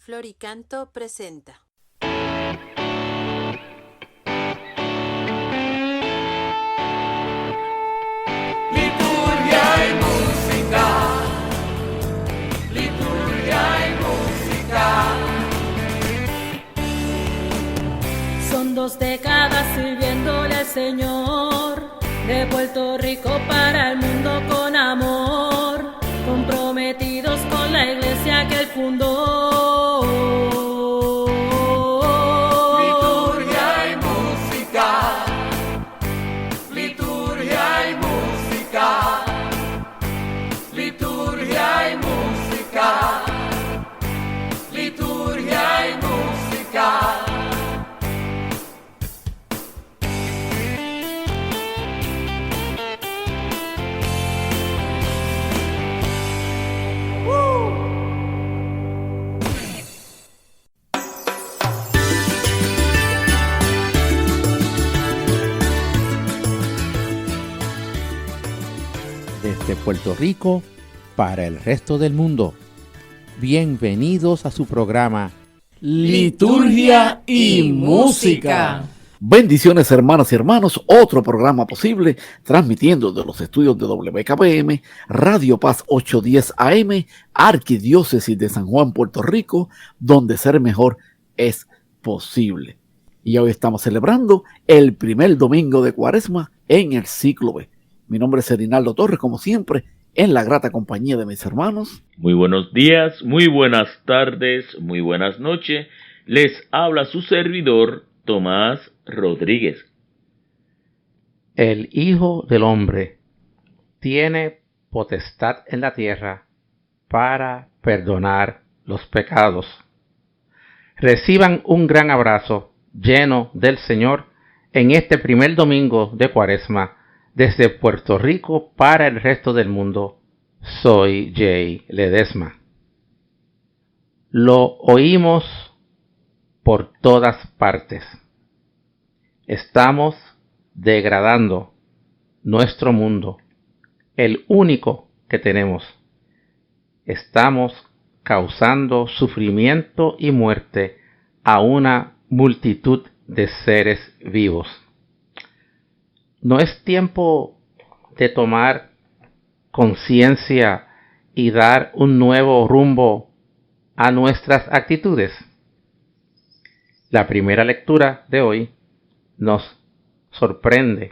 Floricanto presenta. Liturgia y música, liturgia y música. Son 2 décadas sirviéndole al Señor, de Puerto Rico para el mundo con amor, comprometidos con la iglesia que él fundó. Liturgia y música, liturgia y música, liturgia y música, liturgia y música. Desde Puerto Rico para el resto del mundo. Bienvenidos a su programa Liturgia y música. Bendiciones, hermanas y hermanos, otro programa posible, transmitiendo de los estudios de WKBM, Radio Paz 810 AM, Arquidiócesis de San Juan, Puerto Rico, donde ser mejor es posible. Y hoy estamos celebrando el primer domingo de Cuaresma en el ciclo B. Mi nombre es Erinaldo Torres, como siempre, en la grata compañía de mis hermanos. Muy buenos días, muy buenas tardes, muy buenas noches. Les habla su servidor, Tomás Rodríguez. El Hijo del Hombre tiene potestad en la tierra para perdonar los pecados. Reciban un gran abrazo lleno del Señor en este primer domingo de Cuaresma desde Puerto Rico para el resto del mundo. Soy Jay Ledesma. Lo oímos por todas partes. Estamos degradando nuestro mundo, el único que tenemos. Estamos causando sufrimiento y muerte a una multitud de seres vivos. ¿No es tiempo de tomar conciencia y dar un nuevo rumbo a nuestras actitudes? La primera lectura de hoy nos sorprende.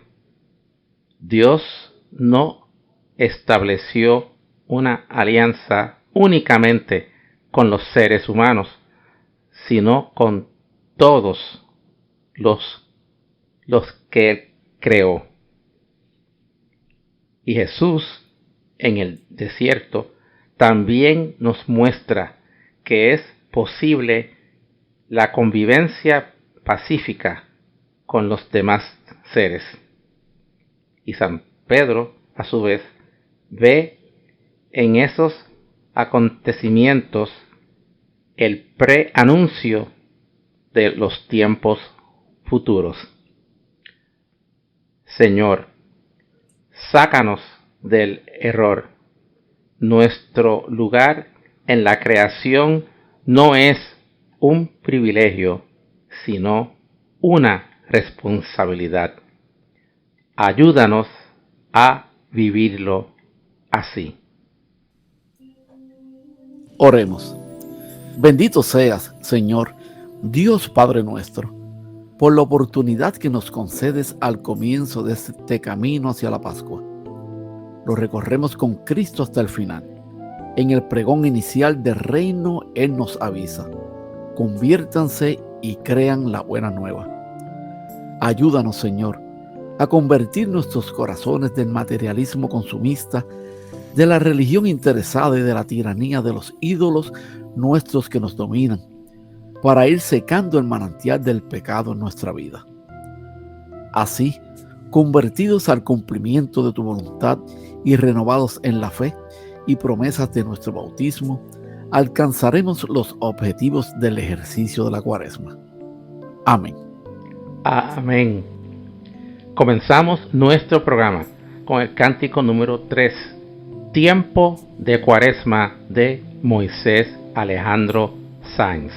Dios no estableció una alianza únicamente con los seres humanos, sino con todos los que Él creó. Y Jesús en el desierto también nos muestra que es posible la convivencia pacífica con los demás seres. Y San Pedro, a su vez, ve en esos acontecimientos el preanuncio de los tiempos futuros. Señor, sácanos del error. Nuestro lugar en la creación no es un privilegio, sino una responsabilidad. Ayúdanos a vivirlo así. Oremos. Bendito seas, Señor, Dios Padre nuestro, por la oportunidad que nos concedes al comienzo de este camino hacia la Pascua. Lo recorremos con Cristo hasta el final. En el pregón inicial del reino, Él nos avisa: conviértanse y crean la buena nueva. Ayúdanos, Señor, a convertir nuestros corazones del materialismo consumista, de la religión interesada y de la tiranía de los ídolos nuestros que nos dominan, para ir secando el manantial del pecado en nuestra vida. Así, convertidos al cumplimiento de tu voluntad y renovados en la fe y promesas de nuestro bautismo, alcanzaremos los objetivos del ejercicio de la Cuaresma. Amén. Amén. Comenzamos nuestro programa con el cántico número 3, Tiempo de Cuaresma, de Moisés Alejandro Sáenz.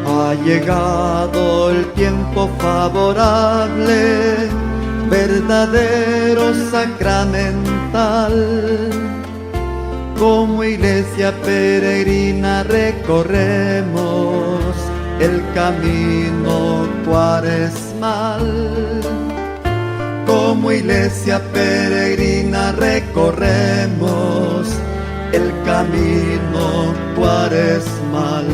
Ha llegado el tiempo favorable, verdadero sacramental. Como iglesia peregrina recorremos el camino cuaresmal. Como iglesia peregrina recorremos el camino cuaresmal.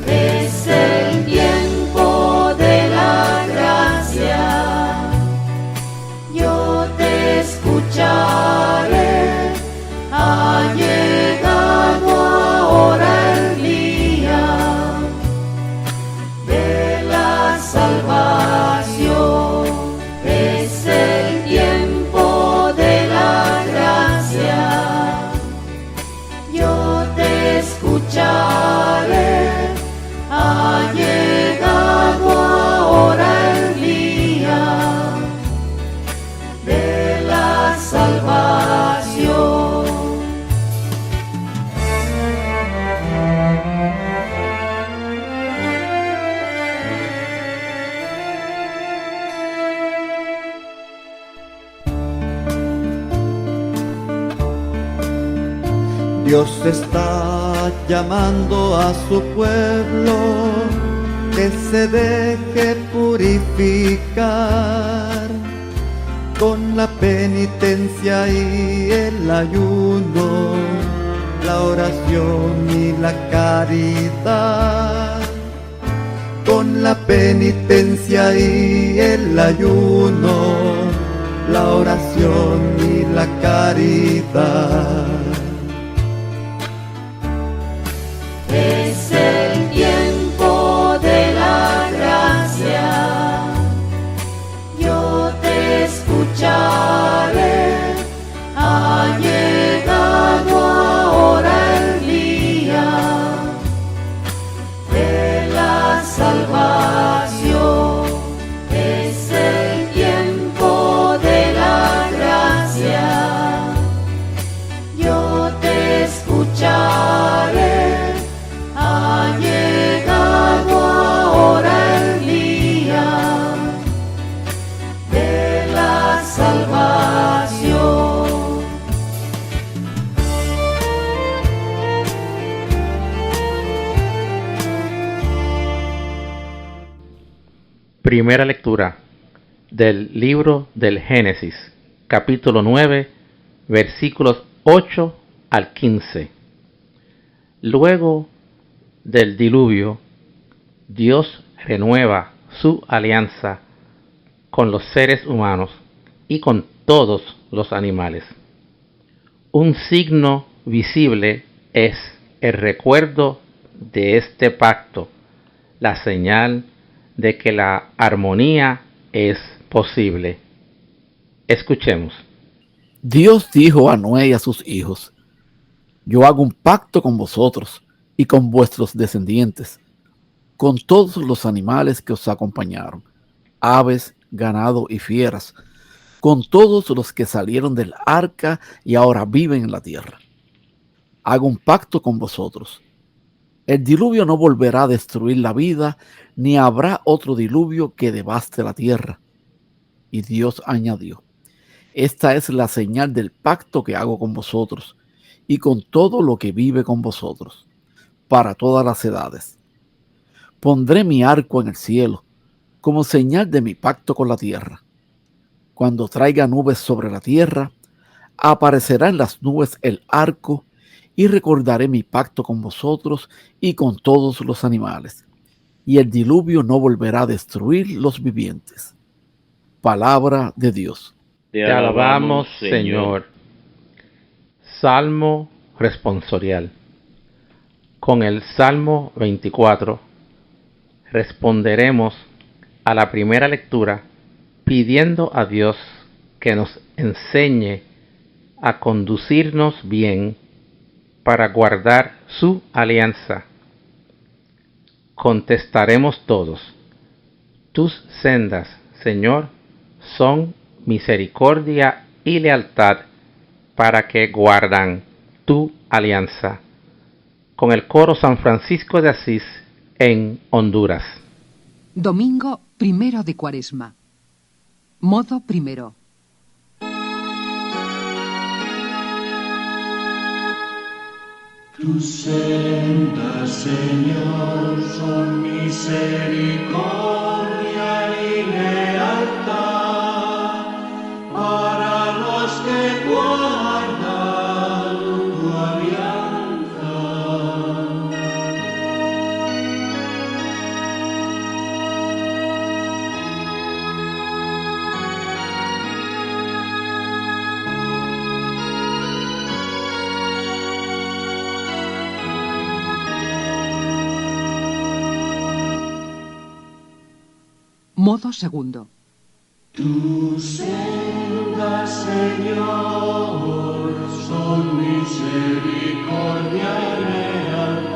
Es el tiempo de la gracia, yo te escucharé, ha llegado ahora el día de la salvación. Es el tiempo de la gracia, yo te escucharé, ha llegado ahora el día de la salvación. Dios está llamando a su pueblo que se deje purificar con la penitencia y el ayuno, la oración y la caridad. Con la penitencia y el ayuno, la oración y la caridad. Es el tiempo de la gracia, yo te escucharé, ha llegado ahora el día de la salvación. Es el tiempo de la gracia, yo te escucharé, ha llegado ahora el día de la salvación. Primera lectura del libro del Génesis, capítulo 9, versículos 8 al 15. Luego del diluvio, Dios renueva su alianza con los seres humanos y con todos los animales. Un signo visible es el recuerdo de este pacto, la señal de que la armonía es posible. Escuchemos. Dios dijo a Noé y a sus hijos: yo hago un pacto con vosotros y con vuestros descendientes, con todos los animales que os acompañaron, aves, ganado y fieras, con todos los que salieron del arca y ahora viven en la tierra. Hago un pacto con vosotros. El diluvio no volverá a destruir la vida, ni habrá otro diluvio que devaste la tierra. Y Dios añadió: esta es la señal del pacto que hago con vosotros y con todo lo que vive con vosotros, para todas las edades. Pondré mi arco en el cielo, como señal de mi pacto con la tierra. Cuando traiga nubes sobre la tierra, aparecerá en las nubes el arco, y recordaré mi pacto con vosotros y con todos los animales, y el diluvio no volverá a destruir los vivientes. Palabra de Dios. Te alabamos, Señor. Salmo responsorial. Con el Salmo 24 responderemos a la primera lectura pidiendo a Dios que nos enseñe a conducirnos bien para guardar su alianza. Contestaremos todos: tus sendas, Señor, son misericordia y lealtad para que guardan tu alianza. Con el coro San Francisco de Asís en Honduras. Domingo 1 de Cuaresma. Modo primero. Tus sendas, Señor, son misericordia y lealtad para los que guardan tu alianza. Modo segundo. Tus sendas, Señor, son misericordia y lealtad.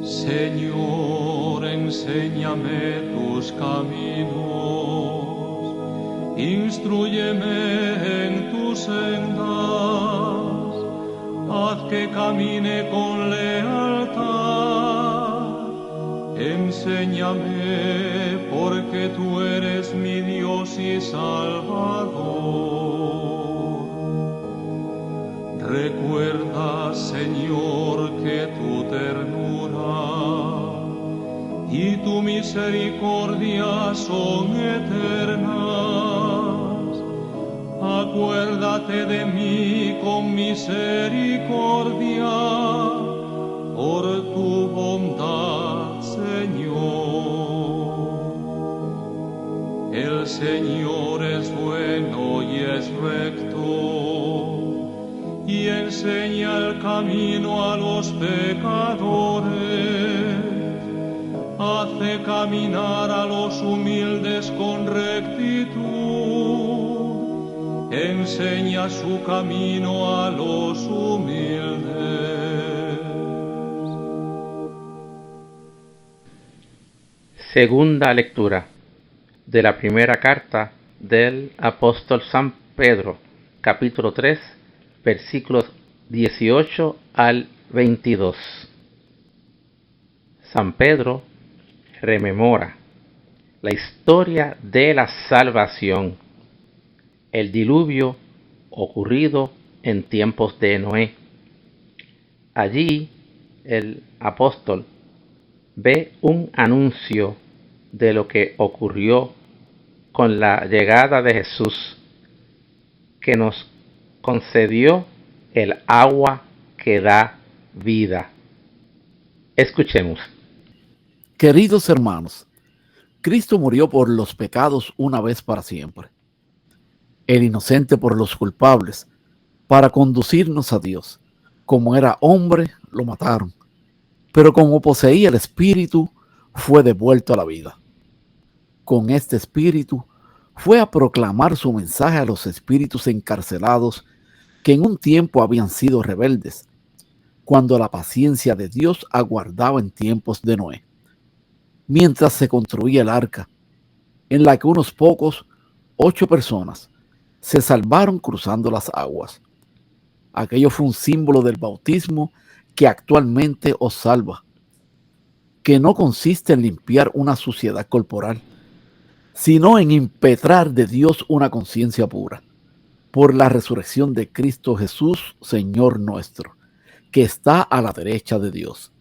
Señor, enséñame tus caminos, instrúyeme en tus sendas, haz que camine con lealtad, enséñame porque tú eres mi Dios y Salvador. Recuerda, Señor, que tu ternura y tu misericordia son eternas. Acuérdate de mí con misericordia, por tu bondad, Señor. El Señor es bueno y es recto, y enseña el camino a los pecadores. Hace caminar a los humildes con rectitud, enseña su camino a los humildes. Segunda lectura de la primera carta del apóstol San Pedro, capítulo 3, versículos 18 al 22. San Pedro rememora la historia de la salvación, el diluvio ocurrido en tiempos de Noé. Allí el apóstol ve un anuncio de lo que ocurrió con la llegada de Jesús, que nos concedió el agua que da vida. Escuchemos. Queridos hermanos, Cristo murió por los pecados una vez para siempre, el inocente por los culpables, para conducirnos a Dios. Como era hombre, lo mataron, pero como poseía el Espíritu, fue devuelto a la vida. Con este Espíritu fue a proclamar su mensaje a los espíritus encarcelados que en un tiempo habían sido rebeldes, cuando la paciencia de Dios aguardaba en tiempos de Noé, mientras se construía el arca, en la que unos pocos, 8 personas, se salvaron cruzando las aguas. Aquello fue un símbolo del bautismo que actualmente os salva, que no consiste en limpiar una suciedad corporal, sino en impetrar de Dios una conciencia pura. por la resurrección de Cristo Jesús, Señor nuestro, que está a la derecha de Dios.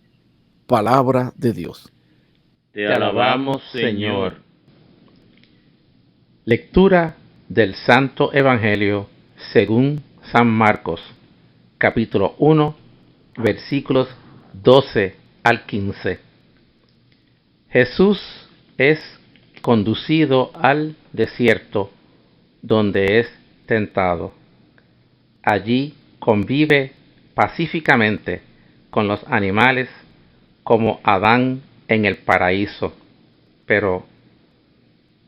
Palabra de Dios. Te alabamos, Señor. Lectura del Santo Evangelio según San Marcos, capítulo 1, versículos 12 al 15. Jesús es conducido al desierto, donde es tentado. Allí convive pacíficamente con los animales como Adán en el paraíso. Pero,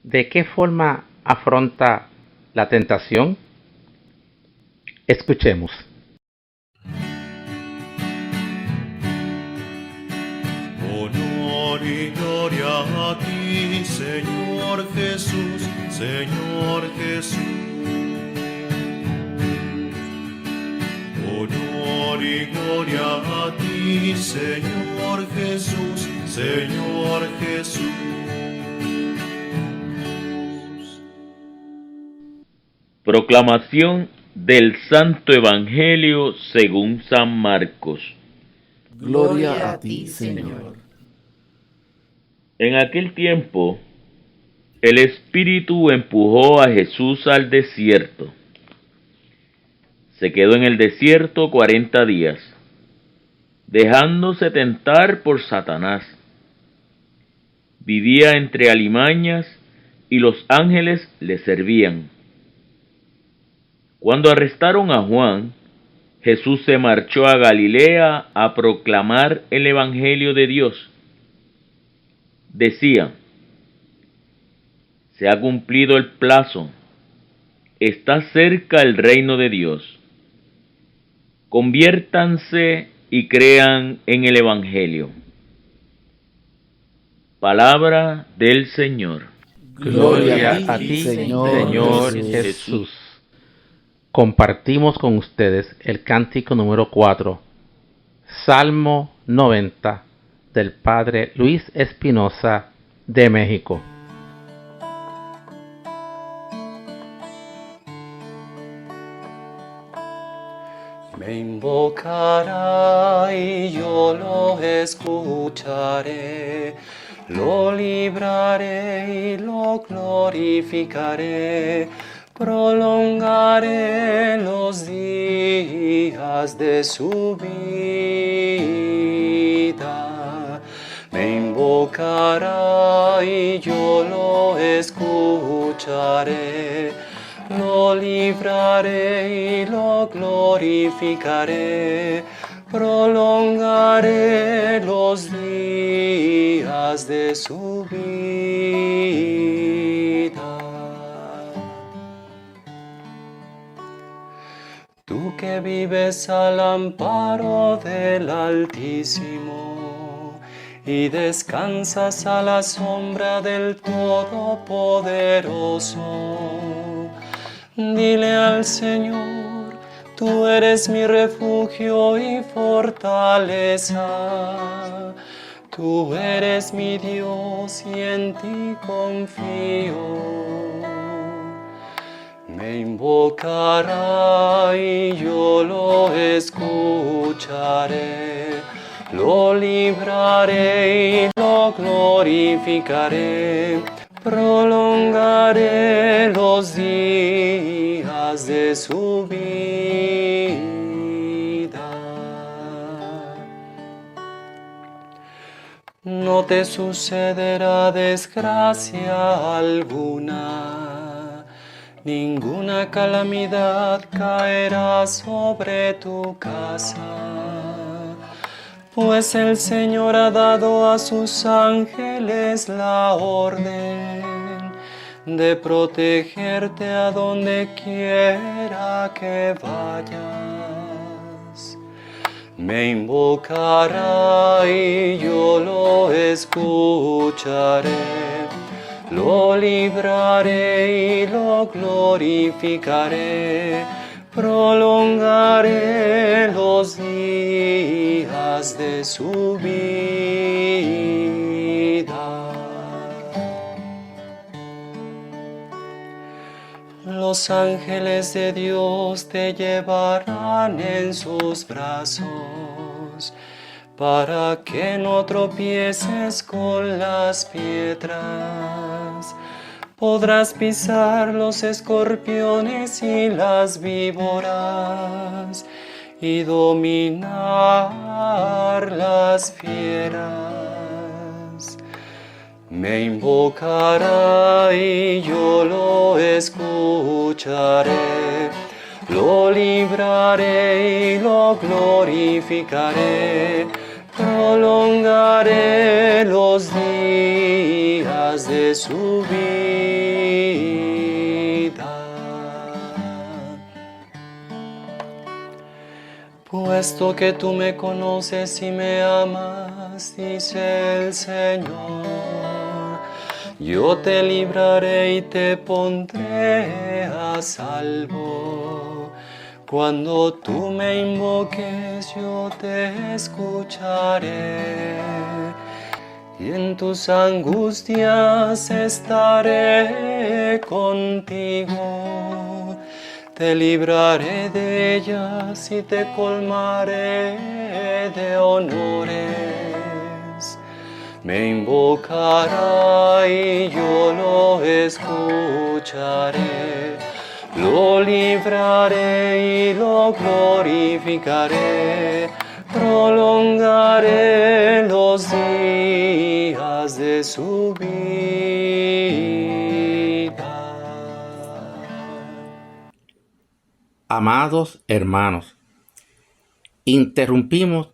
¿de qué forma afronta la tentación? Escuchemos. Honor y gloria a ti, Señor Jesús, Señor Jesús. Honor y gloria a ti, Señor Jesús, Señor Jesús. Proclamación del Santo Evangelio según San Marcos. Gloria a ti, Señor. En aquel tiempo, el Espíritu empujó a Jesús al desierto. Se quedó en el desierto 40 días, dejándose tentar por Satanás. Vivía entre alimañas y los ángeles le servían. Cuando arrestaron a Juan, Jesús se marchó a Galilea a proclamar el Evangelio de Dios. Decía: se ha cumplido el plazo, está cerca el reino de Dios. Conviértanse y crean en el Evangelio. Palabra del Señor. Gloria a ti, Señor Jesús. Compartimos con ustedes el cántico número 4, Salmo 90, del Padre Luis Espinosa, de México. Me invocará y yo lo escucharé, lo libraré y lo glorificaré, prolongaré los días de su vida. Me invocará y yo lo escucharé, lo libraré y lo glorificaré, prolongaré los días de su vida. Tú que vives al amparo del Altísimo y descansas a la sombra del Todopoderoso, dile al Señor: tú eres mi refugio y fortaleza. Tú eres mi Dios y en ti confío. Me invocará y yo lo escucharé, lo libraré y lo glorificaré, prolongaré los días de su vida. No te sucederá desgracia alguna, ninguna calamidad caerá sobre tu casa, pues el Señor ha dado a sus ángeles la orden de protegerte a donde quiera que vayas. Me invocará y yo lo escucharé, lo libraré y lo glorificaré, prolongaré los días de su vida. Lo los ángeles de Dios te llevarán en sus brazos, para que no tropieces con las piedras. Podrás pisar los escorpiones y las víboras, y dominar las fieras. Me invocará y yo lo escucharé, lo libraré y lo glorificaré, prolongaré los días de su vida. Puesto que tú me conoces y me amas, dice el Señor, yo te libraré y te pondré a salvo. Cuando tú me invoques, yo te escucharé, y en tus angustias estaré contigo. Te libraré de ellas y te colmaré de honores. Me invocará y yo lo escucharé, lo libraré y lo glorificaré, prolongaré los días de su vida. Amados hermanos, interrumpimos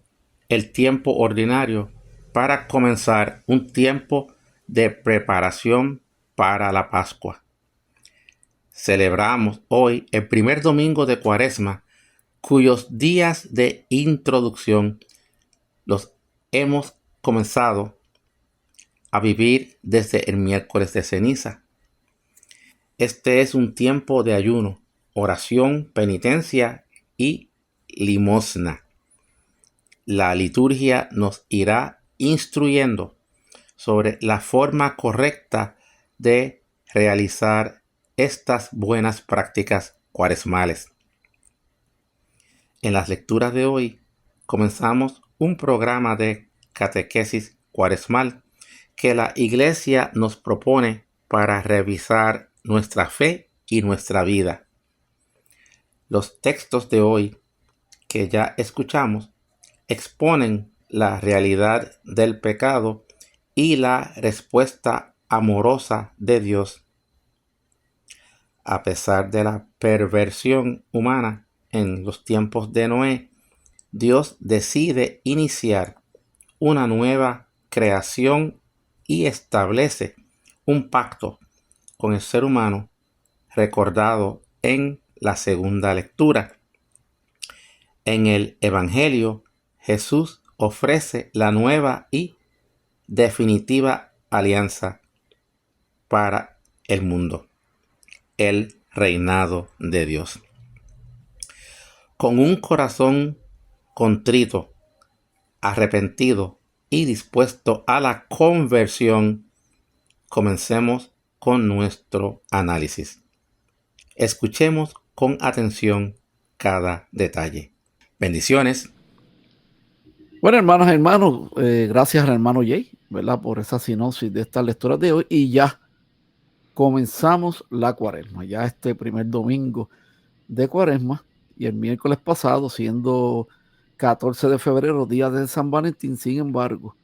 el tiempo ordinario para comenzar un tiempo de preparación para la Pascua. Celebramos hoy el primer domingo de Cuaresma, cuyos días de introducción los hemos comenzado a vivir desde el miércoles de ceniza. Este es un tiempo de ayuno, oración, penitencia y limosna. La liturgia nos irá instruyendo sobre la forma correcta de realizar estas buenas prácticas cuaresmales. En las lecturas de hoy comenzamos un programa de catequesis cuaresmal que la Iglesia nos propone para revisar nuestra fe y nuestra vida. Los textos de hoy que ya escuchamos exponen la realidad del pecado y la respuesta amorosa de Dios. A pesar de la perversión humana en los tiempos de Noé, Dios decide iniciar una nueva creación y establece un pacto con el ser humano recordado en la segunda lectura. En el Evangelio, Jesús ofrece la nueva y definitiva alianza para el mundo, el reinado de Dios. Con un corazón contrito, arrepentido y dispuesto a la conversión, comencemos con nuestro análisis. Escuchemos con atención cada detalle. Bendiciones. Bueno, hermanos, gracias al hermano Jay, ¿verdad?, por esa sinopsis de estas lecturas de hoy. Y ya comenzamos la Cuaresma, ya este primer domingo de Cuaresma, y el miércoles pasado, siendo 14 de febrero, día de San Valentín. Sin embargo,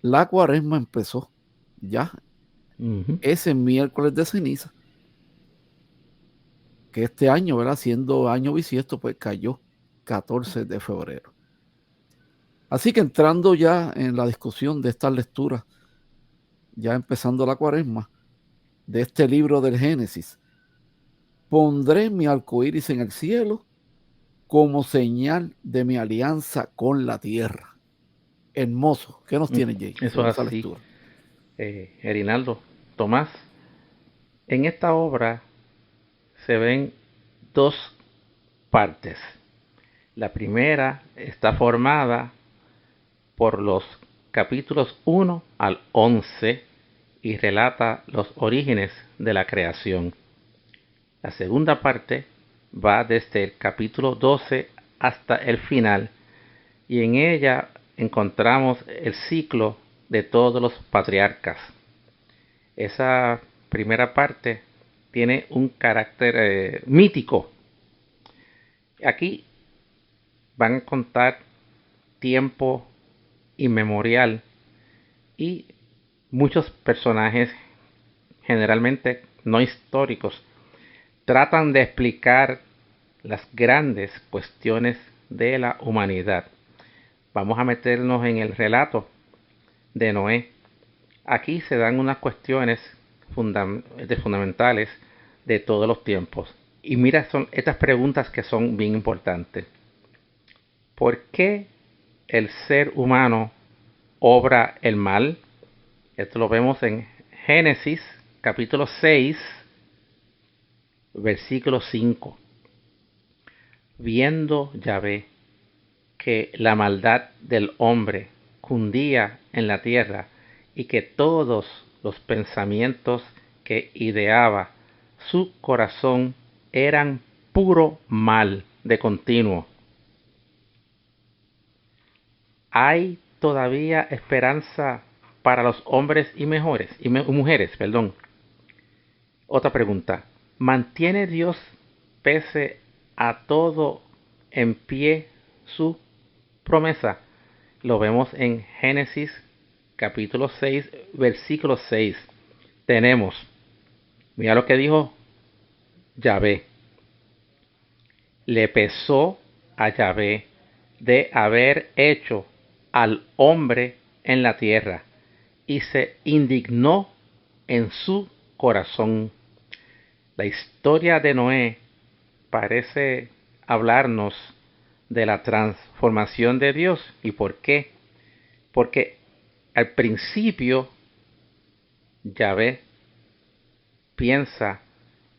la Cuaresma empezó ya ese miércoles de ceniza, que este año, ¿verdad?, siendo año bisiesto, pues cayó 14 de febrero. Así que entrando ya en la discusión de estas lecturas, ya empezando la Cuaresma, de este libro del Génesis, pondré mi arcoíris en el cielo como señal de mi alianza con la tierra. Hermoso. ¿Qué nos tiene, Jay? Eso es así. Erinaldo, Tomás, en esta obra se ven dos partes. La primera está formada por los capítulos 1 al 11 y relata los orígenes de la creación. La segunda parte va desde el capítulo 12 hasta el final, y en ella encontramos el ciclo de todos los patriarcas. Esa primera parte tiene un carácter mítico. Aquí van a contar tiempo inmemorial y muchos personajes, generalmente no históricos, tratan de explicar las grandes cuestiones de la humanidad. Vamos a meternos en el relato de Noé. Aquí se dan unas cuestiones fundamentales de todos los tiempos. Y mira, son estas preguntas que son bien importantes. ¿Por qué el ser humano obra el mal? Esto lo vemos en Génesis capítulo 6, versículo 5. Viendo Yahvé que la maldad del hombre cundía en la tierra y que todos los pensamientos que ideaba su corazón eran puro mal de continuo. ¿Hay todavía esperanza para los hombres y mujeres? Otra pregunta. ¿Mantiene Dios pese a todo en pie su promesa? Lo vemos en Génesis capítulo 6, versículo 6. Tenemos, mira lo que dijo Yahvé. Le pesó a Yahvé de haber hecho al hombre en la tierra y se indignó en su corazón. La historia de Noé parece hablarnos de la transformación de Dios. ¿Y por qué? Porque al principio Yahvé piensa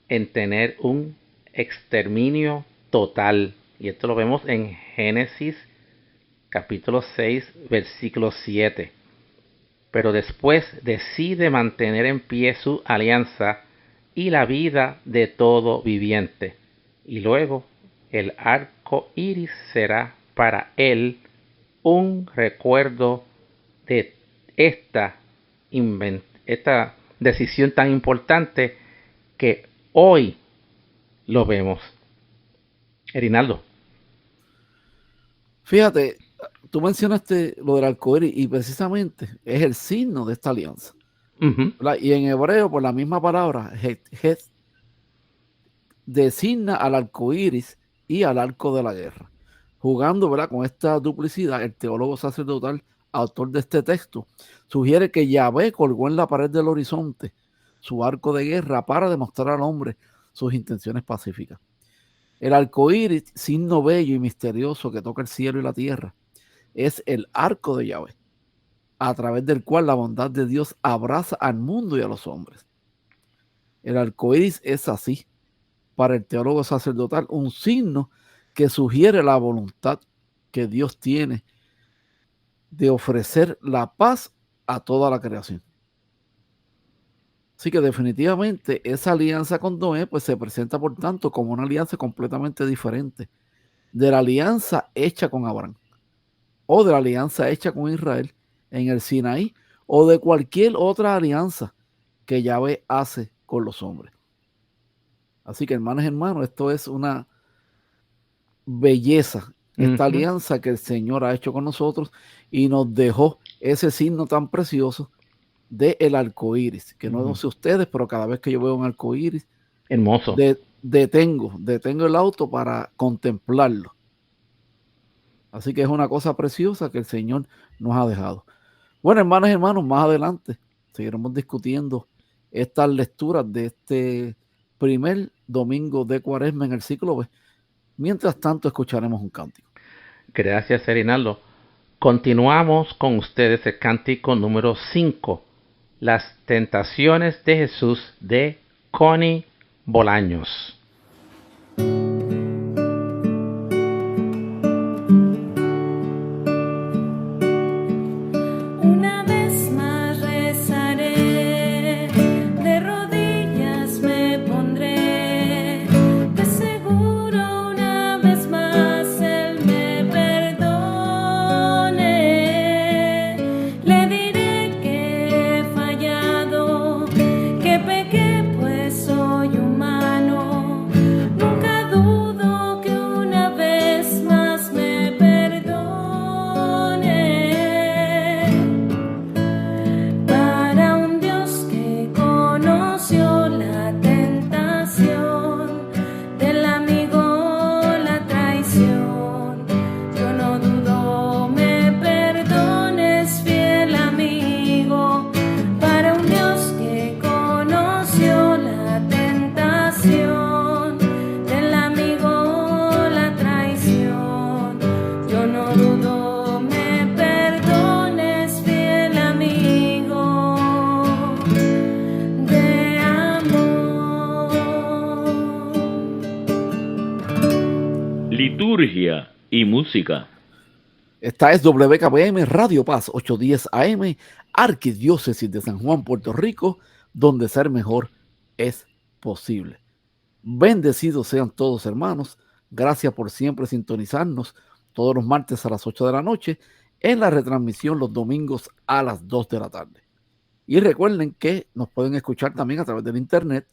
en tener un exterminio total. Y esto lo vemos en Génesis capítulo 6, versículo 7. Pero después decide mantener en pie su alianza y la vida de todo viviente. Y luego el arco iris será para él un recuerdo de esta decisión tan importante que hoy lo vemos. Erinaldo. Fíjate, tú mencionaste lo del arcoíris y precisamente es el signo de esta alianza. Y en hebreo, por la misma palabra, het, designa al arcoíris y al arco de la guerra. Jugando, ¿verdad?, con esta duplicidad, el teólogo sacerdotal, autor de este texto, sugiere que Yahvé colgó en la pared del horizonte su arco de guerra para demostrar al hombre sus intenciones pacíficas. El arcoíris, signo bello y misterioso que toca el cielo y la tierra, es el arco de Yahvé, a través del cual la bondad de Dios abraza al mundo y a los hombres. El arcoíris es así, para el teólogo sacerdotal, un signo que sugiere la voluntad que Dios tiene de ofrecer la paz a toda la creación. Así que definitivamente esa alianza con Noé pues se presenta por tanto como una alianza completamente diferente de la alianza hecha con Abraham o de la alianza hecha con Israel en el Sinaí o de cualquier otra alianza que Yahvé hace con los hombres. Así que hermanos, esto es una belleza, esta alianza que el Señor ha hecho con nosotros y nos dejó ese signo tan precioso del arcoíris, que no sé ustedes, pero cada vez que yo veo un arcoíris, hermoso, detengo el auto para contemplarlo. Así que es una cosa preciosa que el Señor nos ha dejado. Bueno, hermanos, más adelante seguiremos discutiendo estas lecturas de este primer domingo de Cuaresma en el ciclo B. Mientras tanto, escucharemos un cántico. Gracias, Erinaldo. Continuamos con ustedes el cántico número 5, Las tentaciones de Jesús, de Connie Bolaños. Una vez más rezaré, de rodillas me pondré no dudo me perdones, fiel amigo de amor. Liturgia y música. Esta es WKBM Radio Paz 810 AM, Arquidiócesis de San Juan, Puerto Rico, donde ser mejor es posible. Bendecidos sean todos, hermanos. Gracias por siempre sintonizarnos todos los martes a las 8 de la noche, en la retransmisión los domingos a las 2 de la tarde. Y recuerden que nos pueden escuchar también a través del internet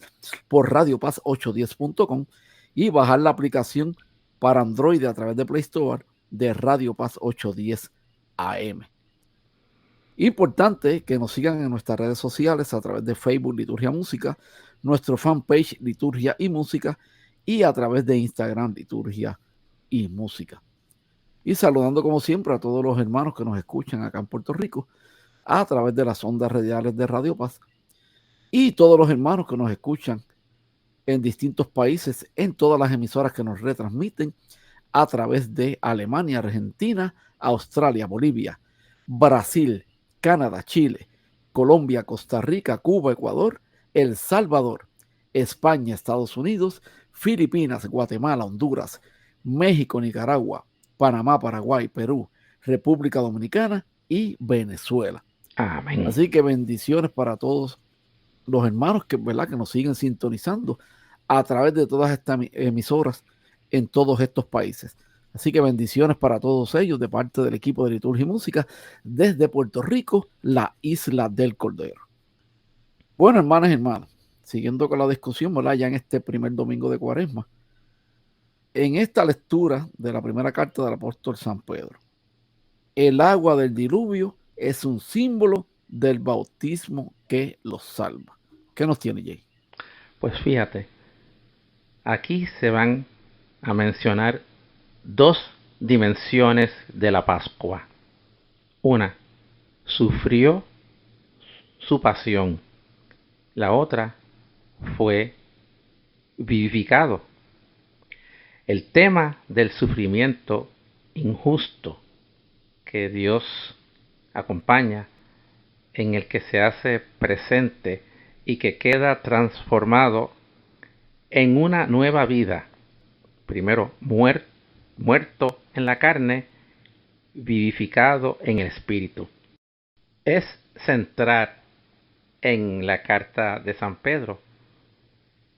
por radiopaz810.com y bajar la aplicación para Android a través de Play Store de Radio Paz 810 AM. Importante que nos sigan en nuestras redes sociales a través de Facebook Liturgia Música, nuestro fanpage Liturgia y Música, y a través de Instagram Liturgia y Música. Y saludando como siempre a todos los hermanos que nos escuchan acá en Puerto Rico a través de las ondas radiales de Radio Paz, y todos los hermanos que nos escuchan en distintos países, en todas las emisoras que nos retransmiten a través de Alemania, Argentina, Australia, Bolivia, Brasil, Canadá, Chile, Colombia, Costa Rica, Cuba, Ecuador, El Salvador, España, Estados Unidos, Filipinas, Guatemala, Honduras, México, Nicaragua, Panamá, Paraguay, Perú, República Dominicana y Venezuela. Amén. Así que bendiciones para todos los hermanos que, ¿verdad?, que nos siguen sintonizando a través de todas estas emisoras en todos estos países. Así que bendiciones para todos ellos de parte del equipo de Liturgia y Música desde Puerto Rico, la isla del Cordero. Bueno, hermanas y hermanos, siguiendo con la discusión, ¿verdad?, ya en este primer domingo de Cuaresma, en esta lectura de la primera carta del apóstol San Pedro, el agua del diluvio es un símbolo del bautismo que los salva. ¿Qué nos tiene, Jay? Pues fíjate, aquí se van a mencionar dos dimensiones de la Pascua. Una, sufrió su pasión. La otra, fue vivificado. El tema del sufrimiento injusto que Dios acompaña, en el que se hace presente y que queda transformado en una nueva vida. Primero muerto en la carne, vivificado en el espíritu. Es centrar en la carta de San Pedro,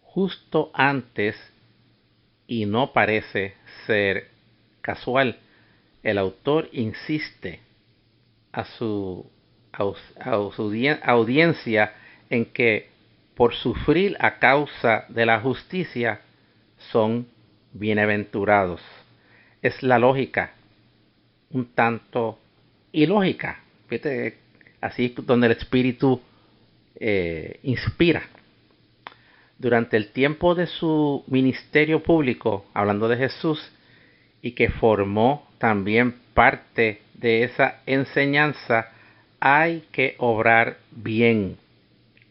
justo antes, y no parece ser casual, el autor insiste a su audiencia en que por sufrir a causa de la justicia son bienaventurados. Es la lógica un tanto ilógica, ¿viste? Así donde el Espíritu inspira. Durante el tiempo de su ministerio público, hablando de Jesús, y que formó también parte de esa enseñanza, hay que obrar bien,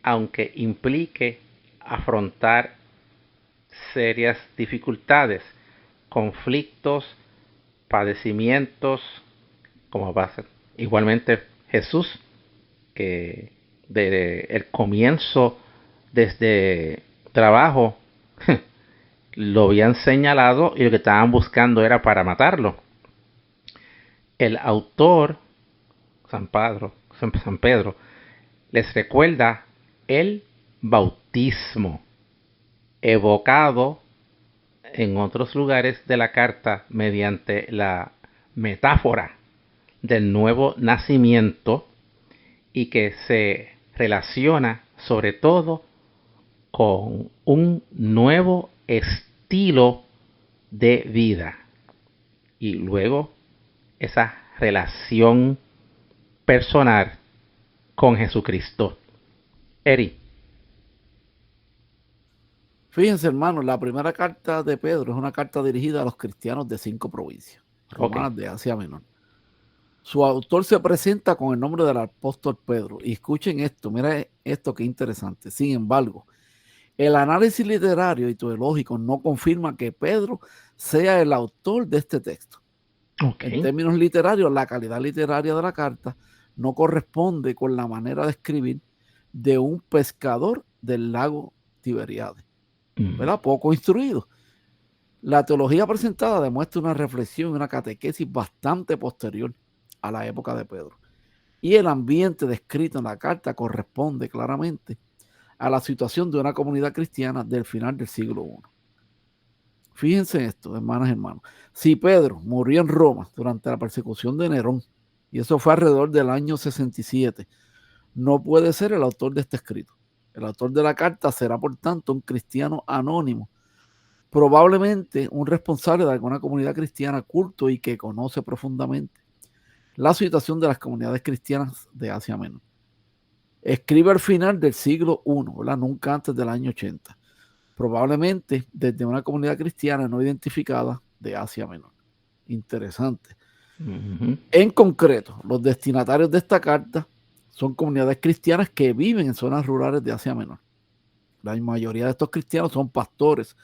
aunque implique afrontar serias dificultades, conflictos, padecimientos, como va a ser igualmente Jesús, que desde el comienzo, desde trabajo, lo habían señalado y lo que estaban buscando era para matarlo. El autor, San Pedro, les recuerda el bautismo, evocado en otros lugares de la carta mediante la metáfora del nuevo nacimiento, y que se relaciona sobre todo con un nuevo estilo de vida, y luego esa relación personal con Jesucristo. Eri. Fíjense, hermanos, la primera carta de Pedro es una carta dirigida a los cristianos de 5 provincias romanas de Asia Menor. Su autor se presenta con el nombre del apóstol Pedro. Y escuchen esto, mira esto que interesante. Sin embargo, el análisis literario y teológico no confirma que Pedro sea el autor de este texto. En términos literarios, la calidad literaria de la carta no corresponde con la manera de escribir de un pescador del lago Tiberíades, ¿verdad? Poco instruido. La teología presentada demuestra una reflexión y una catequesis bastante posterior a la época de Pedro. Y el ambiente descrito en la carta corresponde claramente a la situación de una comunidad cristiana del final del siglo I. Fíjense esto, hermanas y hermanos. Si Pedro murió en Roma durante la persecución de Nerón, y eso fue alrededor del año 67, no puede ser el autor de este escrito. El autor de la carta será, por tanto, un cristiano anónimo, probablemente un responsable de alguna comunidad cristiana culto y que conoce profundamente la situación de las comunidades cristianas de Asia Menor. Escribe al final del siglo I, ¿verdad? Nunca antes del año 80. Probablemente desde una comunidad cristiana no identificada de Asia Menor. Interesante. En concreto, los destinatarios de esta carta son comunidades cristianas que viven en zonas rurales de Asia Menor. La mayoría de estos cristianos son pastores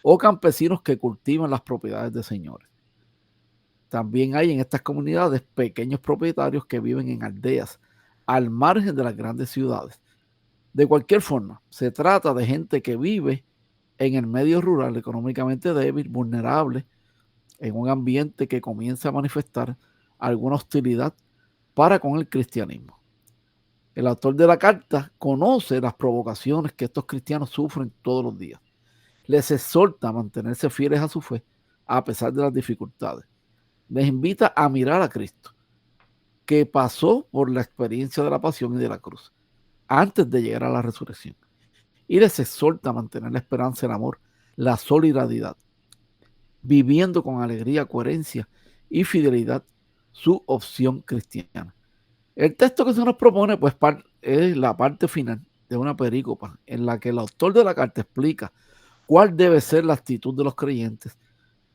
o campesinos que cultivan las propiedades de señores. También hay en estas comunidades pequeños propietarios que viven en aldeas al margen de las grandes ciudades. De cualquier forma, se trata de gente que vive en el medio rural, económicamente débil, vulnerable, en un ambiente que comienza a manifestar alguna hostilidad para con el cristianismo. El autor de la carta conoce las provocaciones que estos cristianos sufren todos los días. Les exhorta a mantenerse fieles a su fe a pesar de las dificultades. Les invita a mirar a Cristo, que pasó por la experiencia de la pasión y de la cruz antes de llegar a la resurrección. Y les exhorta a mantener la esperanza, el amor, la solidaridad, viviendo con alegría, coherencia y fidelidad su opción cristiana. El texto que se nos propone, pues, es la parte final de una perícopa en la que el autor de la carta explica cuál debe ser la actitud de los creyentes,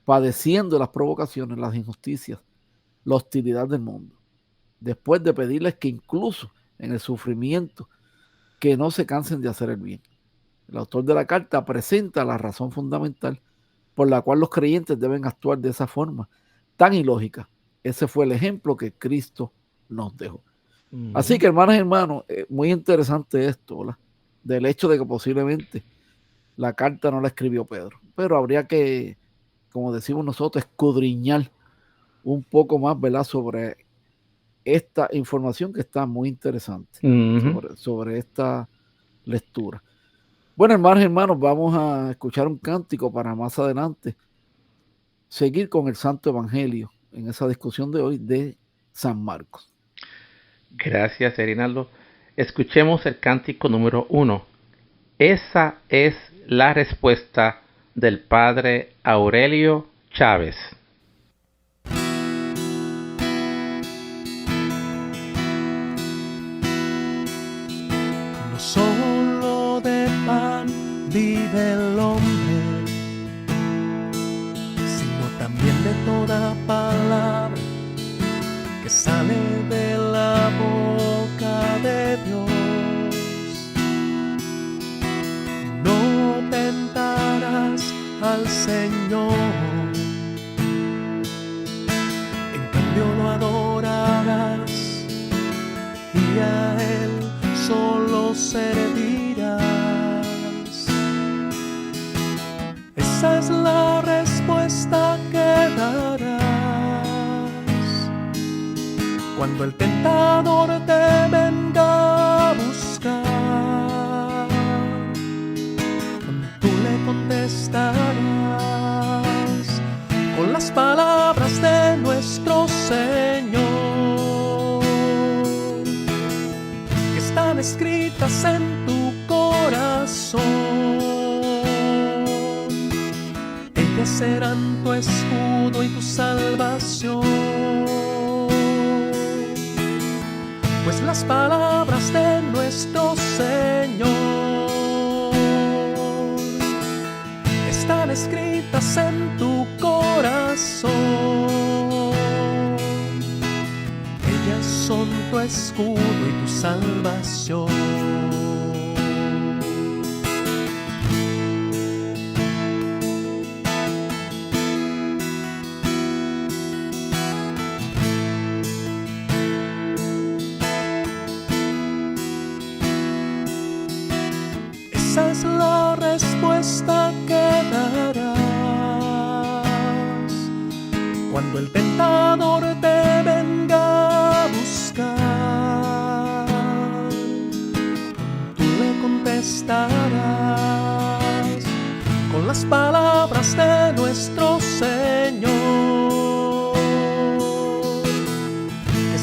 padeciendo las provocaciones, las injusticias, la hostilidad del mundo. Después de pedirles que incluso en el sufrimiento, que no se cansen de hacer el bien. El autor de la carta presenta la razón fundamental por la cual los creyentes deben actuar de esa forma tan ilógica. Ese fue el ejemplo que Cristo nos dejó. Así que, hermanas y hermanos, muy interesante esto, ¿verdad? Del hecho de que posiblemente la carta no la escribió Pedro, pero habría que, como decimos nosotros, escudriñar un poco más, ¿verdad?, sobre esta información que está muy interesante, sobre esta lectura. Bueno, hermanos y hermanos, vamos a escuchar un cántico para más adelante seguir con el Santo Evangelio en esa discusión de hoy de San Marcos. Gracias, Erinaldo. Escuchemos el cántico número 1. Esa es la respuesta del padre Aurelio Chávez. No solo de pan vive el hombre, sino también de toda palabra que sale de la boca de Dios. No tentarás al Señor, en cambio lo adorarás y a Él solo servirás. Esa es la respuesta que darás cuando el tentador te venga a buscar. Cuando tú le contestarás con las palabras de nuestro Señor, que están escritas en tu corazón. Ellas serán tu escudo y tu salvación. Pues las palabras de nuestro Señor están escritas en tu corazón. Ellas son tu escudo y tu salvación.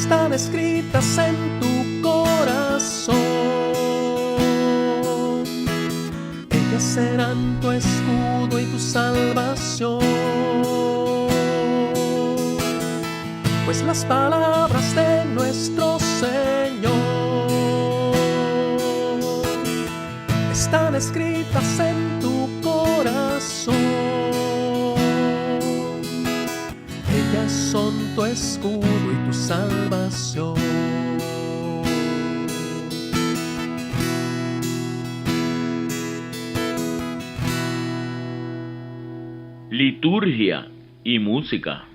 están escritas en tu corazón. Ellas serán tu escudo y tu salvación. Pues las palabras de nuestro Señor están escritas en tu corazón. Ellas son tu escudo y tu salvación. Liturgia y música.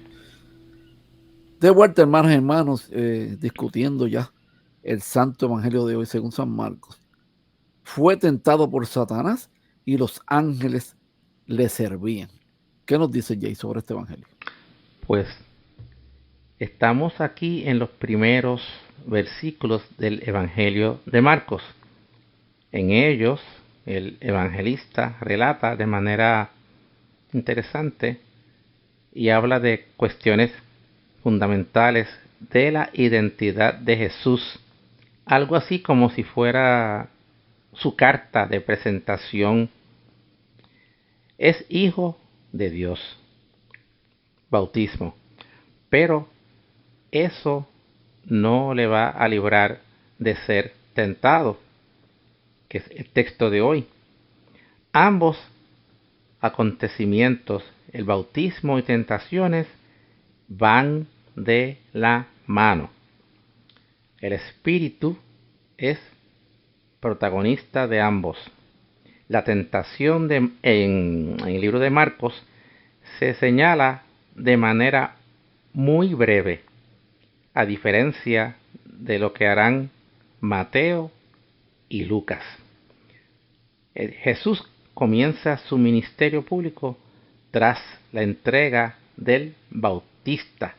De vuelta, hermanos y hermanos, discutiendo ya el Santo Evangelio de hoy según San Marcos. Fue tentado por Satanás y los ángeles le servían. ¿Qué nos dice Jay sobre este Evangelio? Pues estamos aquí en los primeros versículos del Evangelio de Marcos. En ellos, el evangelista relata de manera interesante y habla de cuestiones fundamentales de la identidad de Jesús, algo así como si fuera su carta de presentación. Es hijo de Dios, bautismo, pero eso no le va a librar de ser tentado, que es el texto de hoy. Ambos acontecimientos, el bautismo y tentaciones, van de la mano. El Espíritu es protagonista de ambos. La tentación en el libro de Marcos se señala de manera muy breve, a diferencia de lo que harán Mateo y Lucas. Jesús comienza su ministerio público tras la entrega del Bautista,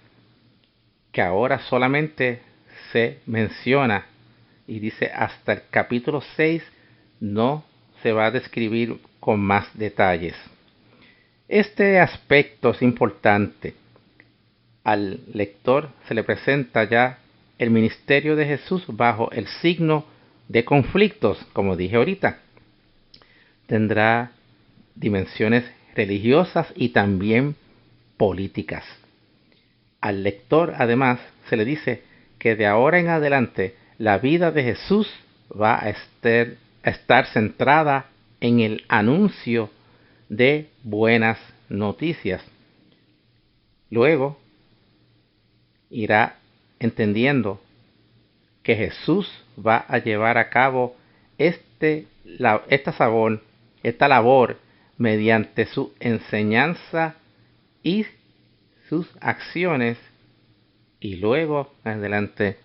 que ahora solamente se menciona y dice hasta el capítulo 6 no se va a describir con más detalles. Este aspecto es importante. Al lector se le presenta ya el ministerio de Jesús bajo el signo de conflictos, como dije ahorita. Tendrá dimensiones religiosas y también políticas. Al lector, además, se le dice que de ahora en adelante la vida de Jesús va a estar centrada en el anuncio de buenas noticias. Luego irá entendiendo que Jesús va a llevar a cabo esta labor mediante su enseñanza y sus acciones, y luego adelante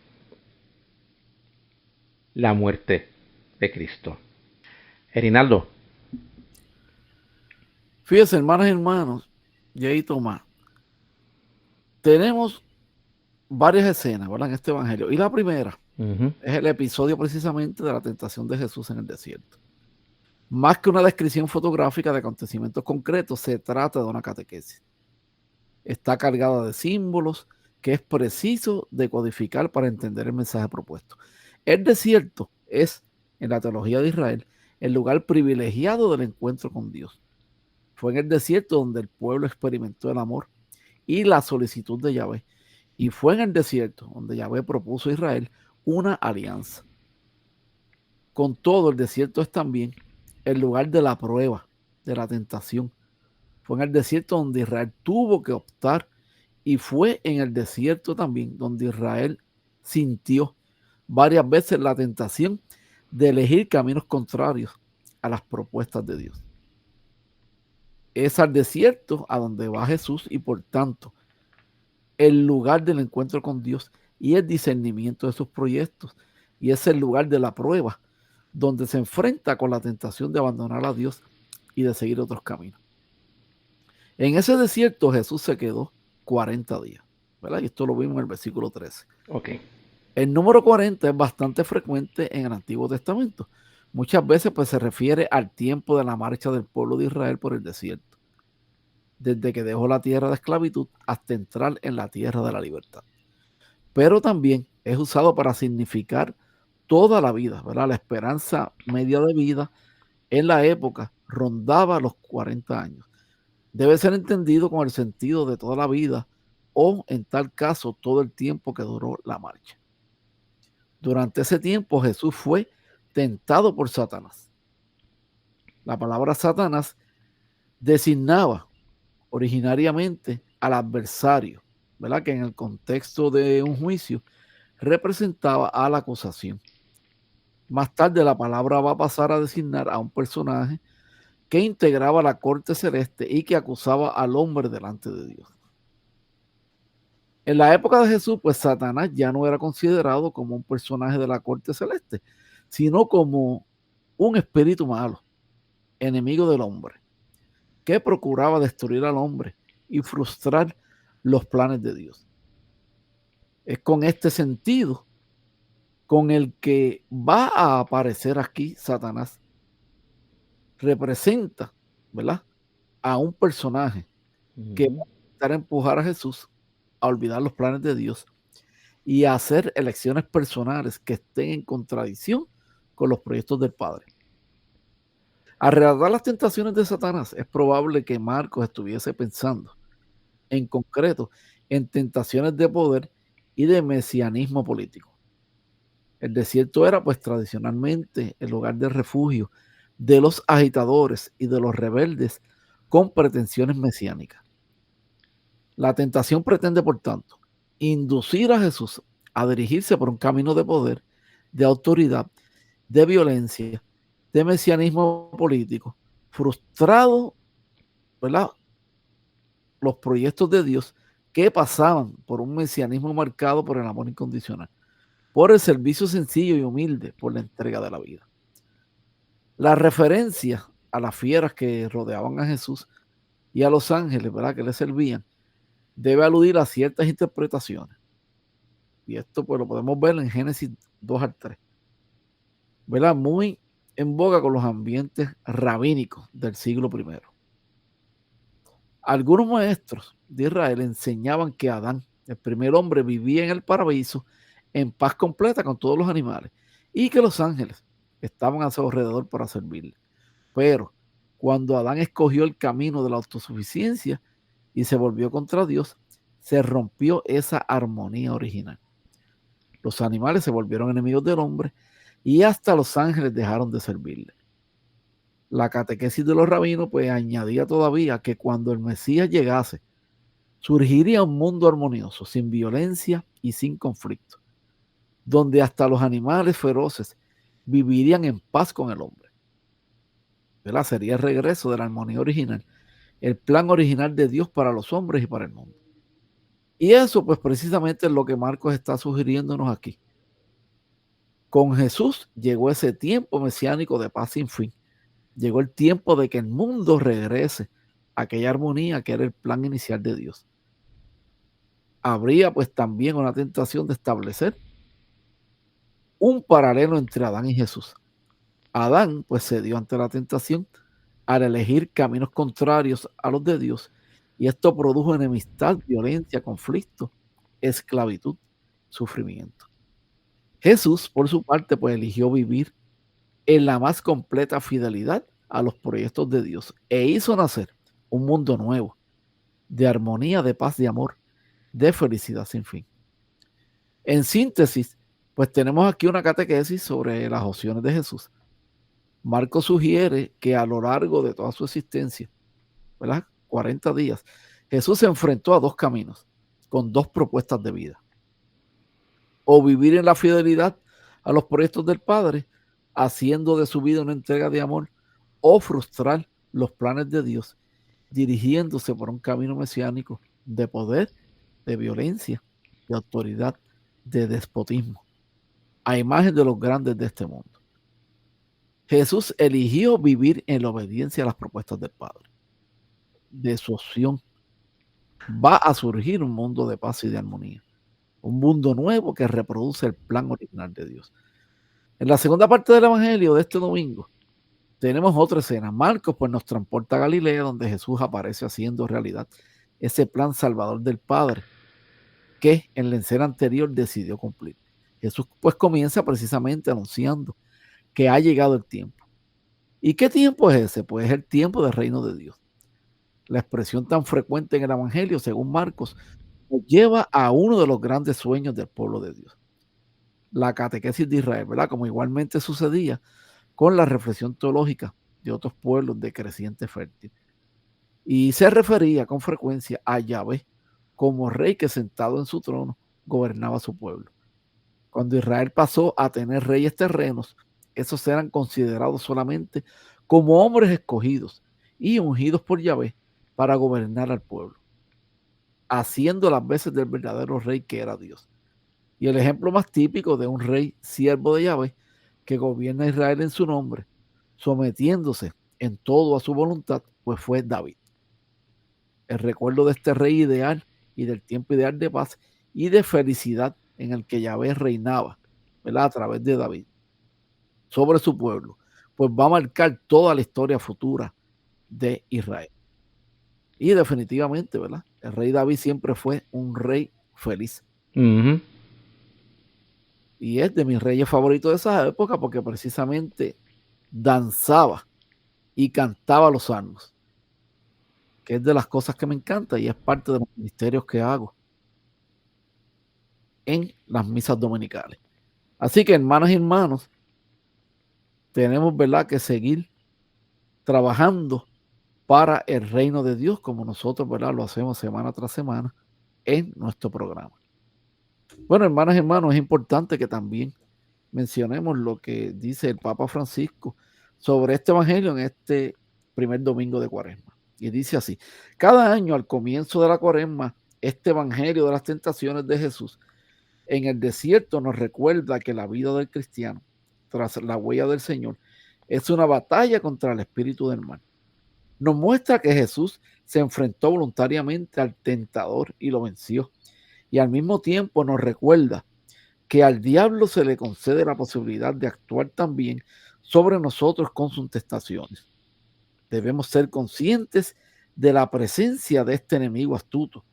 la muerte de Cristo. Erinaldo. Fíjense, hermanas y hermanos, Jay y Tomás, tenemos varias escenas, ¿verdad?, en este evangelio. Y la primera es el episodio precisamente de la tentación de Jesús en el desierto. Más que una descripción fotográfica de acontecimientos concretos, se trata de una catequesis. Está cargada de símbolos que es preciso decodificar para entender el mensaje propuesto. El desierto es, en la teología de Israel, el lugar privilegiado del encuentro con Dios. Fue en el desierto donde el pueblo experimentó el amor y la solicitud de Yahvé. Y fue en el desierto donde Yahvé propuso a Israel una alianza. Con todo, el desierto es también el lugar de la prueba, de la tentación. Fue en el desierto donde Israel tuvo que optar, y fue en el desierto también donde Israel sintió varias veces la tentación de elegir caminos contrarios a las propuestas de Dios. Es al desierto a donde va Jesús y por tanto el lugar del encuentro con Dios y el discernimiento de sus proyectos, y es el lugar de la prueba donde se enfrenta con la tentación de abandonar a Dios y de seguir otros caminos. En ese desierto Jesús se quedó 40 días, ¿verdad? Y esto lo vimos en el versículo 13. Okay. El número 40 es bastante frecuente en el Antiguo Testamento. Muchas veces pues, se refiere al tiempo de la marcha del pueblo de Israel por el desierto, desde que dejó la tierra de esclavitud hasta entrar en la tierra de la libertad. pero también es usado para significar toda la vida, ¿verdad? La esperanza media de vida en la época rondaba los 40 años. Debe ser entendido con el sentido de toda la vida o, en tal caso, todo el tiempo que duró la marcha. Durante ese tiempo Jesús fue tentado por Satanás. La palabra Satanás designaba originariamente al adversario, ¿verdad? Que en el contexto de un juicio representaba a la acusación. Más tarde la palabra va a pasar a designar a un personaje que integraba la corte celeste y que acusaba al hombre delante de Dios. En la época de Jesús, pues Satanás ya no era considerado como un personaje de la corte celeste, sino como un espíritu malo, enemigo del hombre, que procuraba destruir al hombre y frustrar los planes de Dios. Es con este sentido con el que va a aparecer aquí Satanás. Representa, ¿verdad?, a un personaje que va a intentar empujar a Jesús a olvidar los planes de Dios y a hacer elecciones personales que estén en contradicción con los proyectos del Padre. Al relatar las tentaciones de Satanás, es probable que Marcos estuviese pensando, en concreto, en tentaciones de poder y de mesianismo político. El desierto era, pues, tradicionalmente el lugar de refugio de los agitadores y de los rebeldes con pretensiones mesiánicas. La tentación pretende, por tanto, inducir a Jesús a dirigirse por un camino de poder, de autoridad, de violencia, de mesianismo político, frustrado, ¿verdad?, los proyectos de Dios que pasaban por un mesianismo marcado por el amor incondicional, por el servicio sencillo y humilde, por la entrega de la vida. La referencia a las fieras que rodeaban a Jesús y a los ángeles, ¿verdad?, que le servían, debe aludir a ciertas interpretaciones. Y esto, pues, lo podemos ver en Génesis 2 al 3. ¿Verdad? Muy en boga con los ambientes rabínicos del siglo I. Algunos maestros de Israel enseñaban que Adán, el primer hombre, vivía en el paraíso en paz completa con todos los animales y que los ángeles estaban a su alrededor para servirle. Pero cuando Adán escogió el camino de la autosuficiencia y se volvió contra Dios, se rompió esa armonía original. Los animales se volvieron enemigos del hombre y hasta los ángeles dejaron de servirle. La catequesis de los rabinos, pues, añadía todavía que cuando el Mesías llegase, surgiría un mundo armonioso, sin violencia y sin conflicto, donde hasta los animales feroces vivirían en paz con el hombre. ¿Verdad? Sería el regreso de la armonía original, el plan original de Dios para los hombres y para el mundo. Y eso, pues, precisamente es lo que Marcos está sugiriéndonos aquí. Con Jesús llegó ese tiempo mesiánico de paz sin fin. Llegó el tiempo de que el mundo regrese a aquella armonía que era el plan inicial de Dios. Habría, pues, también una tentación de establecer un paralelo entre Adán y Jesús. Adán, pues, cedió ante la tentación al elegir caminos contrarios a los de Dios, y esto produjo enemistad, violencia, conflicto, esclavitud, sufrimiento. Jesús, por su parte, pues, eligió vivir en la más completa fidelidad a los proyectos de Dios e hizo nacer un mundo nuevo, de armonía, de paz, de amor, de felicidad sin fin. En síntesis, pues tenemos aquí una catequesis sobre las opciones de Jesús. Marcos sugiere que a lo largo de toda su existencia, ¿verdad?, 40 días, Jesús se enfrentó a dos caminos, con dos propuestas de vida. O vivir en la fidelidad a los proyectos del Padre, haciendo de su vida una entrega de amor, o frustrar los planes de Dios, dirigiéndose por un camino mesiánico de poder, de violencia, de autoridad, de despotismo, a imagen de los grandes de este mundo. Jesús eligió vivir en la obediencia a las propuestas del Padre. De su opción va a surgir un mundo de paz y de armonía, un mundo nuevo que reproduce el plan original de Dios. En la segunda parte del Evangelio de este domingo tenemos otra escena. Marcos, pues, nos transporta a Galilea, donde Jesús aparece haciendo realidad ese plan salvador del Padre que en la escena anterior decidió cumplir. Jesús pues comienza precisamente anunciando que ha llegado el tiempo. ¿Y qué tiempo es ese? Pues es el tiempo del reino de Dios. La expresión tan frecuente en el Evangelio, según Marcos, nos lleva a uno de los grandes sueños del pueblo de Dios. La catequesis de Israel, ¿verdad? Como igualmente sucedía con la reflexión teológica de otros pueblos de creciente fértil. Y se refería con frecuencia a Yahvé como rey que sentado en su trono gobernaba su pueblo. Cuando Israel pasó a tener reyes terrenos, esos eran considerados solamente como hombres escogidos y ungidos por Yahvé para gobernar al pueblo, haciendo las veces del verdadero rey que era Dios. Y el ejemplo más típico de un rey siervo de Yahvé que gobierna a Israel en su nombre, sometiéndose en todo a su voluntad, pues fue David. El recuerdo de este rey ideal y del tiempo ideal de paz y de felicidad en el que Yahvé reinaba, ¿verdad? A través de David sobre su pueblo, pues va a marcar toda la historia futura de Israel. Y definitivamente, ¿verdad? El rey David siempre fue un rey feliz. Ujú. Y es de mis reyes favoritos de esa época porque precisamente danzaba y cantaba los salmos, que es de las cosas que me encanta y es parte de los ministerios que hago en las misas dominicales. Así que, hermanas y hermanos, tenemos, ¿verdad?, que seguir trabajando para el reino de Dios como nosotros, ¿verdad?, lo hacemos semana tras semana en nuestro programa. Bueno, hermanas y hermanos, es importante que también mencionemos lo que dice el Papa Francisco sobre este evangelio en este primer domingo de Cuaresma. Y dice así: cada año al comienzo de la Cuaresma, este evangelio de las tentaciones de Jesús en el desierto nos recuerda que la vida del cristiano, tras la huella del Señor, es una batalla contra el espíritu del mal. Nos muestra que Jesús se enfrentó voluntariamente al tentador y lo venció. Y al mismo tiempo nos recuerda que al diablo se le concede la posibilidad de actuar también sobre nosotros con sus tentaciones. Debemos ser conscientes de la presencia de este enemigo astuto,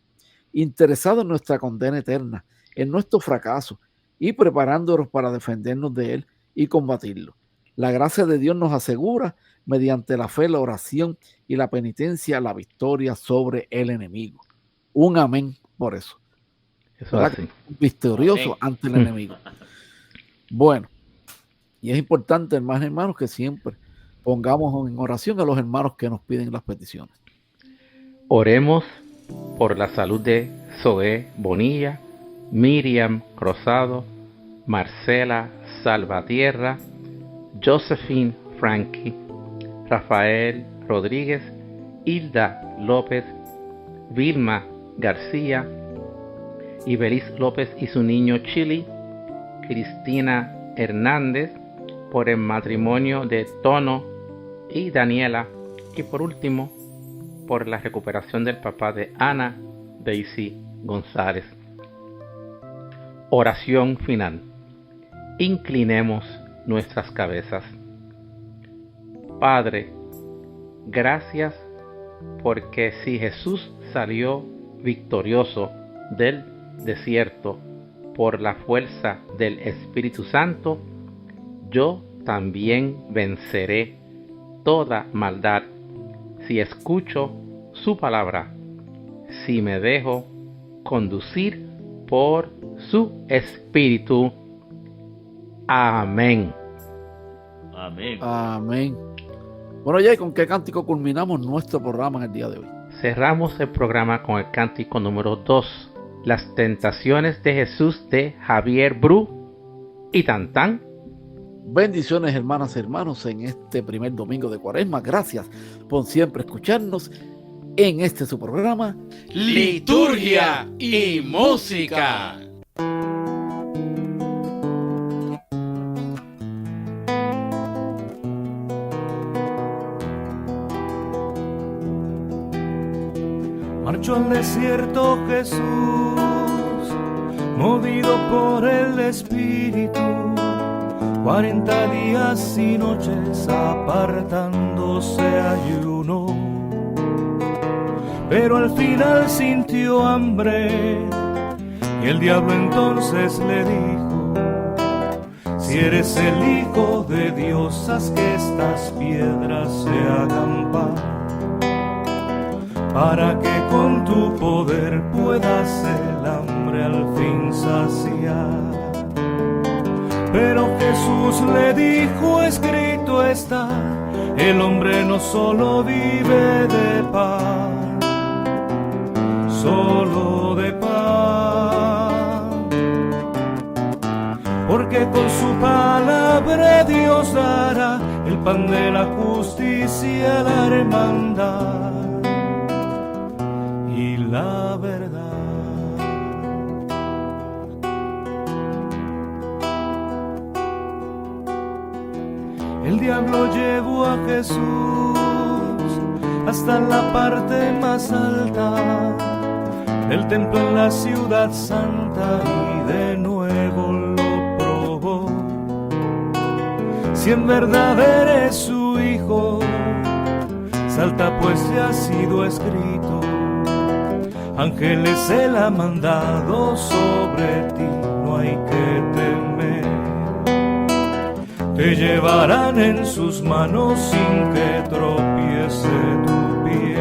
interesado en nuestra condena eterna, en nuestro fracaso y preparándonos para defendernos de él y combatirlo. La gracia de Dios nos asegura, mediante la fe, la oración y la penitencia, la victoria sobre el enemigo. Un amén por eso. Eso es así. Victorioso ante el enemigo. Bueno, y es importante, hermanos y hermanos, que siempre pongamos en oración a los hermanos que nos piden las peticiones. Oremos por la salud de Zoé Bonilla, Miriam Rosado, Marcela Salvatierra, Josephine Frankie, Rafael Rodríguez, Hilda López, Vilma García, Ibeliz López y su niño Chili, Cristina Hernández, por el matrimonio de Tono y Daniela, y por último, por la recuperación del papá de Ana, Daisy González. Oración final. Inclinemos nuestras cabezas. Padre, gracias porque si Jesús salió victorioso del desierto por la fuerza del Espíritu Santo, yo también venceré toda maldad si escucho su palabra, si me dejo conducir por su Espíritu. Amén. Amén. Amén. Bueno, ya, ¿y con qué cántico culminamos nuestro programa en el día de hoy? Cerramos el programa con el cántico número 2, Las Tentaciones de Jesús, de Javier Bru y Tantán. Bendiciones, hermanas y hermanos, en este primer domingo de Cuaresma. Gracias por siempre escucharnos en este su programa, Liturgia y Música. Marchó al desierto Jesús, movido por el Espíritu, 40 días y noches apartándose ayunó, pero al final sintió hambre Y el diablo entonces le dijo: si eres el Hijo de Dios, haz que estas piedras se hagan pan, para que con tu poder puedas el hambre al fin saciar. Pero Jesús le dijo: escrito está, el hombre no solo vive de pan, solo de pan, porque con su palabra Dios dará el pan de la justicia, la hermandad y la verdad. El diablo llevó a Jesús hasta la parte más alta del templo en la ciudad santa y de nuevo lo probó. Si en verdad eres su hijo, salta pues ya ha sido escrito, ángeles él ha mandado sobre ti, no hay que temer. Te llevarán en sus manos sin que tropiece tu pie.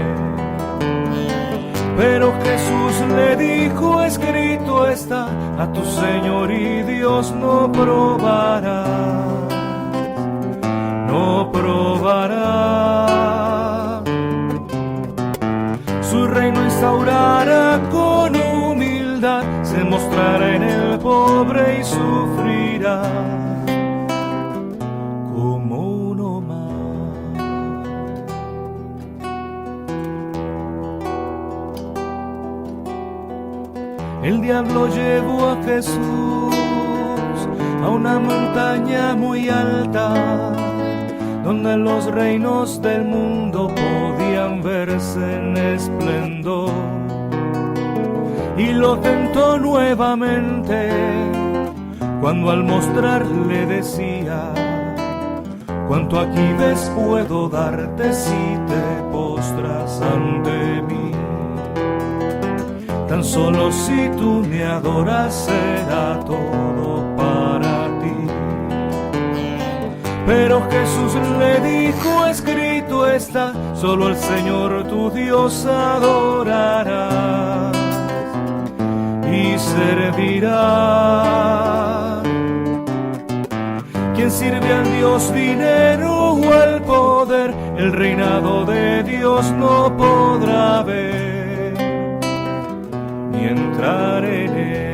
Pero Jesús le dijo: escrito está, a tu Señor y Dios no probarás, no probarás. Su reino instaurará con humildad, se mostrará en el pobre y sufrirá como uno más. El diablo llevó a Jesús a una montaña muy alta, donde los reinos del mundo podían verse en esplendor, y lo tentó nuevamente, cuando al mostrarle decía: cuanto aquí ves puedo darte si te postras ante mí. Tan solo si tú me adoras será todo para ti. Pero Jesús le dijo: escrito está, solo al Señor tu Dios adorarás y servirás. Quien sirve al Dios dinero o al poder, el reinado de Dios no podrá ver ni entrar en él.